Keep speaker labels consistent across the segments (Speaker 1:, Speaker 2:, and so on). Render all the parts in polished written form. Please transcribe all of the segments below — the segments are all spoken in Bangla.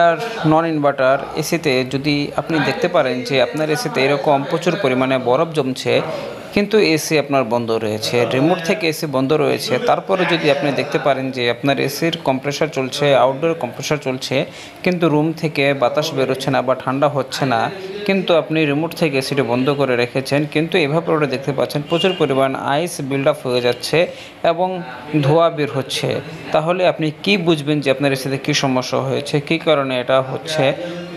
Speaker 1: আর নন ইনভার্টার এসিতে যদি আপনি দেখতে পারেন যে আপনার এসিতে এরকম প্রচুর পরিমাণে বরফ জমছে, কিন্তু এসি আপনার বন্ধ রয়েছে, রিমোট থেকে এসি বন্ধ রয়েছে, তারপরে যদি আপনি দেখতে পারেন যে আপনার এসির কম্প্রেসার চলছে, আউটডোর কম্প্রেসার চলছে, কিন্তু রুম থেকে বাতাস বেরোচ্ছে না বা ঠান্ডা হচ্ছে না, কিন্তু আপনি রিমোট থেকে এসিটা বন্ধ করে রেখেছেন, কিন্তু এভাবে দেখতে পাচ্ছেন প্রচুর পরিমাণ আইস বিল্ড আপ হয়ে যাচ্ছে এবং ধোঁয়া বের হচ্ছে, তাহলে আপনি কি বুঝবেন যে আপনার এসিতে কী সমস্যা হয়েছে, কী কারণে এটা হচ্ছে?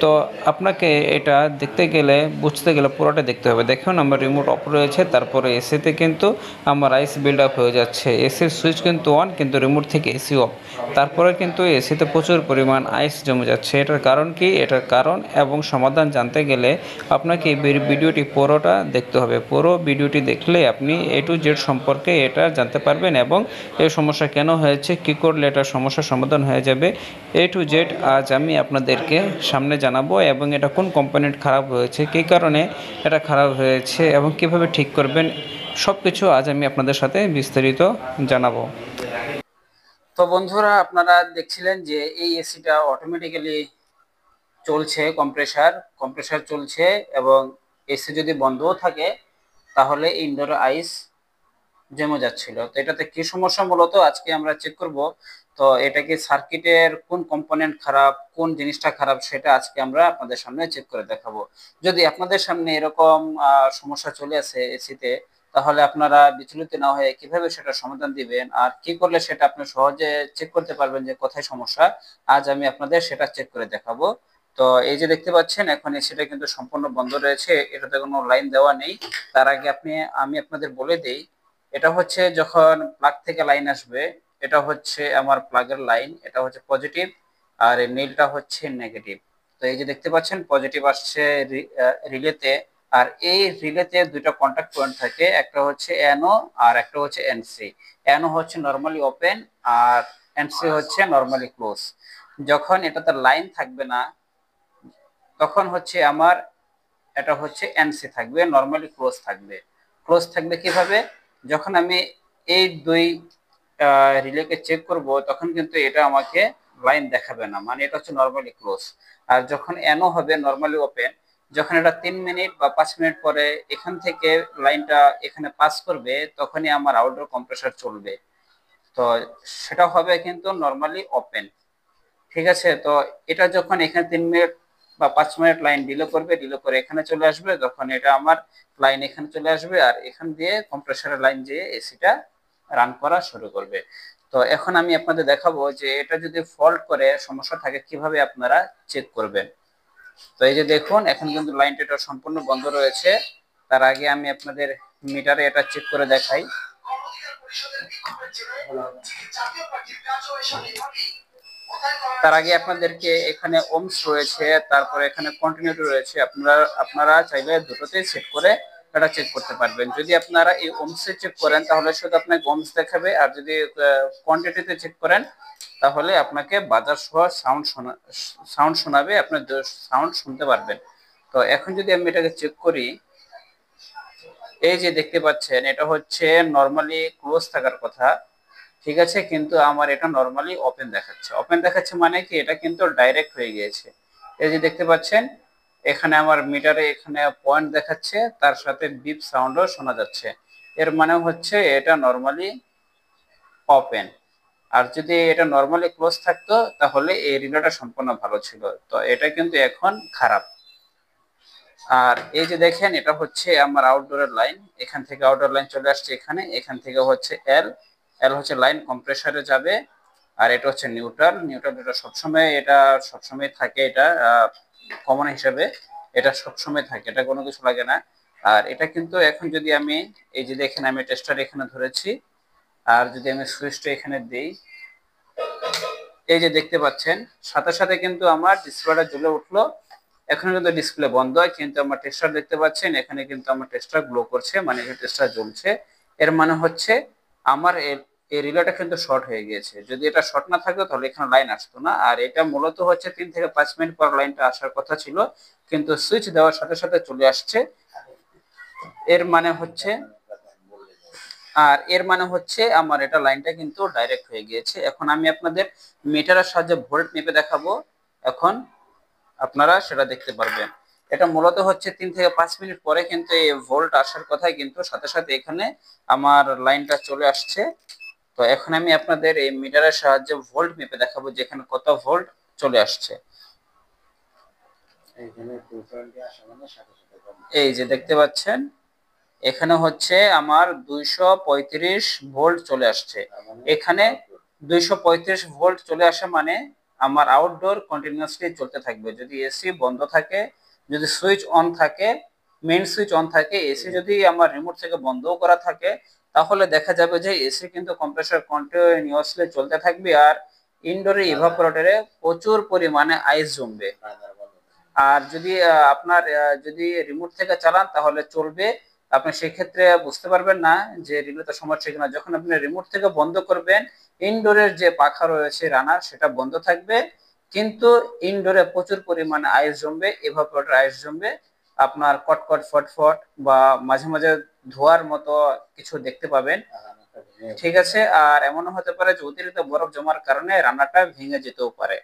Speaker 1: তো আপনাকে এটা দেখতে গেলে, বুঝতে গেলে পুরোটা দেখতে হবে। দেখুন, আমার রিমোট অফ রয়েছে, তারপরে এসিতে কিন্তু আমার আইস বিল্ড আপ হয়ে যাচ্ছে। এসির সুইচ কিন্তু অন, কিন্তু রিমোট থেকে এসি অফ। তারপরে কিন্তু এসিতে প্রচুর পরিমাণ আইস জমে যাচ্ছে। এটার কারণ কি? এটার কারণ এবং সমাধান জানতে গেলে আপনাকে এই ভিডিওটি পুরোটা দেখতে হবে। পুরো ভিডিওটি দেখলে আপনি এ টু জেড সম্পর্কে এটা জানতে পারবেন এবং এই সমস্যা কেন হয়েছে, কী করলে এটার সমস্যার সমাধান হয়ে যাবে, এ টু জেড আজ আমি আপনাদেরকে সামনে জানাবো। এবং এটা কোন কোম্পানির খারাপ হয়েছে, কী কারণে এটা খারাপ হয়েছে এবং কীভাবে ঠিক করবেন, সব কিছু আজ আমি আপনাদের সাথে বিস্তারিত জানাবো।
Speaker 2: তো বন্ধুরা, আপনারা দেখছিলেন যে এই এসিটা অটোমেটিক্যালি চলছে, কম্প্রেসার চলছে, এবং এসি যদি বন্ধও থাকে তাহলে ইনডোর আইস জমে যাচ্ছিল। তো এটাতে কি সমস্যা মূলত আজকে আমরা চেক করব। তো এটা কি সার্কিটের কোন কম্পোনেন্ট খারাপ, কোন জিনিসটা খারাপ, সেটা আজকে আমরা আপনাদের সামনে চেক করে দেখাবো। যদি আপনাদের সামনে এরকম সমস্যা চলে আসে এসিতে, তাহলে আপনারা বিচলিত না হয়ে কিভাবে সেটা সমাধান দিবেন আর কি করলে সেটা আপনি সহজে চেক করতে পারবেন যে কোথায় সমস্যা, আজ আমি আপনাদের সেটা চেক করে দেখাবো। তো এই যে দেখতে পাচ্ছেন, এখন এসিটা কিন্তু সম্পূর্ণ বন্ধ রয়েছে, এটাতে কোনো লাইন দেওয়া নেই। তার আগে আমি আপনাদের বলে দেই, এটা হচ্ছে যখন প্লাগ থেকে লাইন আসবে, এটা হচ্ছে আমার প্লাগের লাইন, এটা হচ্ছে পজিটিভ, আর এই নীলটা হচ্ছে নেগেটিভ। তো এই যে দেখতে পাচ্ছেন পজিটিভ আসছে রিলেতে, আর এই রিলেতে দুইটা কন্টাক্ট পয়েন্ট থাকে, একটা হচ্ছে এনও আর একটা হচ্ছে এনসি। এনও হচ্ছে নর্মালি ওপেন আর এনসি হচ্ছে নর্মালি ক্লোজ। যখন এটাতে লাইন থাকবে না, তখন হচ্ছে আমার এটা হচ্ছে এনসি থাকবে, নর্মালি ক্লোজ থাকবে। ক্লোজ থাকবে কিভাবে? যখন আমি এই দুই রিলেকে চেক করব, তখন কিন্তু এটা আমাকে লাইন দেখাবে না, মানে এটা হচ্ছে নর্মালি ক্লোজ। আর যখন এনও হবে নর্মালি ওপেন, যখন এটা 3 মিনিট বা 5 মিনিট পরে এখান থেকে লাইনটা এখানে পাস করবে, তখনই আমার আউটডোর কম্প্রেসার চলবে। তো সেটা হবে কিন্তু নর্মালি ওপেন। ঠিক আছে? তো এটা যখন এখানে 3 মিনিট বা 5 মিনিট লাইন ডিলে করবে, ডিলে করে এখানে চলে আসবে, তখন এটা আমার লাইন এখানে চলে আসবে, আর এখান দিয়ে কম্প্রেসারের লাইন দিয়ে এসিটা রান করা শুরু করবে। তো এখন আমি আপনাদের দেখাবো যে এটা যদি ফল্ট করে সমস্যা থাকে কিভাবে আপনারা চেক করবেন। তো এই যে দেখুন, এখন কিন্তু লাইনটা এটা সম্পূর্ণ বন্ধ রয়েছে। তার আগে আমি আপনাদের মিটারে এটা চেক করে দেখাই। তার আগে আপনাদেরকে এখানে ওমস রয়েছে, তারপরে এখানে কন্টিনিউটি রয়েছে, আপনারা চাইলে দুটোতেই সেট করে এটা চেক করতে পারবেন। যদি আপনারা এই ওমসে চেক করেন তাহলে শুধু আপনাকে ওমস দেখাবে, আর যদি কোয়ান্টিটিতে চেক করেন তাহলে আপনাকে বাজার সহ সাউন্ড শোনাবে, আপনার সাউন্ড শুনতে পারবেন। তো এখন যদি আমি এটাকে চেক করি, এই যে দেখতে পাচ্ছেন এটা হচ্ছে নর্মালি ক্লোজ থাকার কথা, ঠিক আছে, কিন্তু আমার এটা নর্মালি ওপেন দেখাচ্ছে। ওপেন দেখাচ্ছে মানে কি, এটা কিন্তু ডাইরেক্ট হয়ে গিয়েছে। এই যে দেখতে পাচ্ছেন, এখানে আমার মিটারে এখানে পয়েন্ট দেখাচ্ছে, তার সাথে বিপ সাউন্ডও শোনা যাচ্ছে। এর মানে হচ্ছে এটা নর্মালি ওপেন। আর যদি এটা নর্মালি ক্লোজ থাকতো তাহলে এই রিলেটা সম্পূর্ণ ভালো ছিল। তো এটা কিন্তু এখন খারাপ। আর এই যে দেখেন, এটা হচ্ছে আমার আউটডোরের লাইন, এখান থেকে আউটডোর লাইন চলে আসছে এখানে, এখান থেকে হচ্ছে এল, এল হচ্ছে লাইন কম্প্রেসারে যাবে। আর এটা হচ্ছে নিউট্রাল, নিউট্রাল এটা সবসময় থাকে, এটা কমন হিসাবে এটা সবসময় থাকে, এটা কোনো কিছু লাগে না। আর এটা কিন্তু এখন যদি আমি, এই যে দেখেন আমি টেস্টার এখানে ধরেছি, আর যদি আমি সুইচটা এখানে দেই, এই যে দেখতে পাচ্ছেন সাথে সাথে কিন্তু আমার ডিসপ্লেটা জ্বলে উঠলো। এখন কিন্তু ডিসপ্লে বন্ধ হয়, কিন্তু আমার টেস্টার দেখতে পাচ্ছেন এখানে কিন্তু আমার টেস্টার গ্লো করছে, মানে টেস্টার জ্বলছে। এর মানে হচ্ছে আমার এই রিলেটা কিন্তু শর্ট হয়ে গিয়েছে। যদি এটা শর্ট না থাকতো তাহলে এখানে লাইন আসতো না। আর এটা মূলত হচ্ছে 3 থেকে 5 মিনিট পর লাইনটা আসার কথা ছিল, কিন্তু সুইচ দেওয়ার সাথে সাথে চলে আসছে। এর মানে হচ্ছে এর মানে হচ্ছে আমার এটা লাইনটা কিন্তু ডাইরেক্ট হয়ে গিয়েছে। এখন আমি আপনাদের মিটারের সাহায্যে ভোল্ট মেপে দেখাবো এখন আপনারা সেটা দেখতে পারবেন। এটা মূলত হচ্ছে 3 থেকে 5 মিনিট পরে কিন্তু এই ভোল্ট আসার কথাই, কিন্তু সাথে সাথে এখানে আমার লাইনটা চলে আসছে। তো এখন আমি আপনাদের এই মিটারের সাহায্যে ভোল্ট মেপে দেখাবো যে এখানে কত ভোল্ট চলে আসছে। এই যে দেখতে পাচ্ছেন এখানে হচ্ছে আমার 235 ভোল্ট চলে আসছে। এখানে 235 ভোল্ট চলে আসা মানে আমার আউটডোর কন্টিনিউয়াসলি চলতে থাকবে। যদি এসি বন্ধ থাকে, যদি সুইচ অন থাকে, মেইন সুইচ অন থাকে, এসি যদি আমার রিমোট থেকে বন্ধও করা থাকে, তাহলে দেখা যাবে যে এসি কিন্তু কম্প্রেসর কন্টিনিউয়াসলি চলতে থাকবে আর ইনডোরে ইভাপোরেটরে প্রচুর পরিমাণে আইস জমবে। আর যদি আপনার যদি রিমোট থেকে চালান তাহলে চলবে, আপনি সেক্ষেত্রে বুঝতে পারবেন না যে রিলেতে সমস্যা কিনা। যখন আপনি রিমোট থেকে বন্ধ করবেন, ইনডোরের যে পাখা রয়েছে রানার সেটা বন্ধ থাকবে, কিন্তু ইনডোরে প্রচুর পরিমাণে আইস জমবে, এভাপোরেটর আইস জমবে, আপনার কটকট ফটফট বা মাঝে মাঝে ধোয়ার মতো কিছু দেখতে পাবেন। ঠিক আছে, আর এমনও হতে পারে যে অতিরিক্ত বরফ জমার কারণে রান্নাটা ভেঙে যেতেও পারে।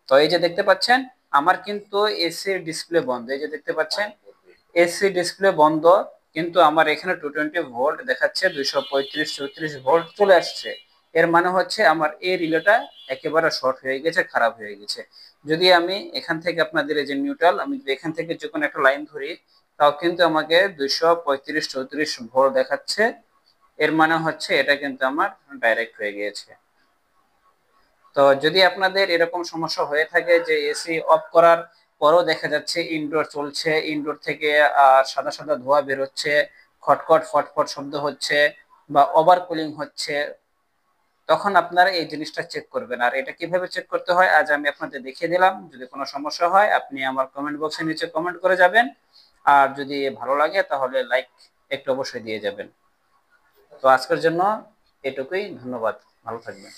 Speaker 2: তো এই যে দেখতে পাচ্ছেন আমার কিন্তু এসি ডিসপ্লে বন্ধ, এই যে দেখতে পাচ্ছেন এসি ডিসপ্লে বন্ধ, কিন্তু আমার এখানে 220 ভোল্ট দেখাচ্ছে, 235-34 ভোল্ট চলে আসছে। এর মানে হচ্ছে আমার এই রিলেটা একেবারে শর্ট হয়ে গেছে, খারাপ হয়ে গেছে। যদি আমি এখান থেকে আপনাদের এই যে নিউট্রাল, আমি যদি এখান থেকে যে কোনো একটা লাইন ধরি, তাও কিন্তু আমাকে 235-34 ভোল্ট দেখাচ্ছে। এর মানে হচ্ছে এটা কিন্তু আমার ডাইরেক্ট হয়ে গিয়েছে। তো যদি আপনাদের এরকম সমস্যা হয়ে থাকে যে এসি অফ করার পরও দেখা যাচ্ছে ইনডোর চলছে, ইনডোর থেকে সাদা সাদা ধোঁয়া বের হচ্ছে, খটখট ফটফট শব্দ হচ্ছে বা ওভার কুলিং হচ্ছে, তখন আপনারা এই জিনিসটা চেক করবেন। আর এটা কিভাবে চেক করতে হয় আজ আমি আপনাদের দেখিয়ে দিলাম। যদি কোনো সমস্যা হয় আপনি আমার কমেন্ট বক্সের নিচে কমেন্ট করে যাবেন, আর যদি ভালো লাগে তাহলে লাইক একটু অবশ্যই দিয়ে যাবেন। তো আজকের জন্য এটুকুই, ধন্যবাদ, ভালো থাকবেন।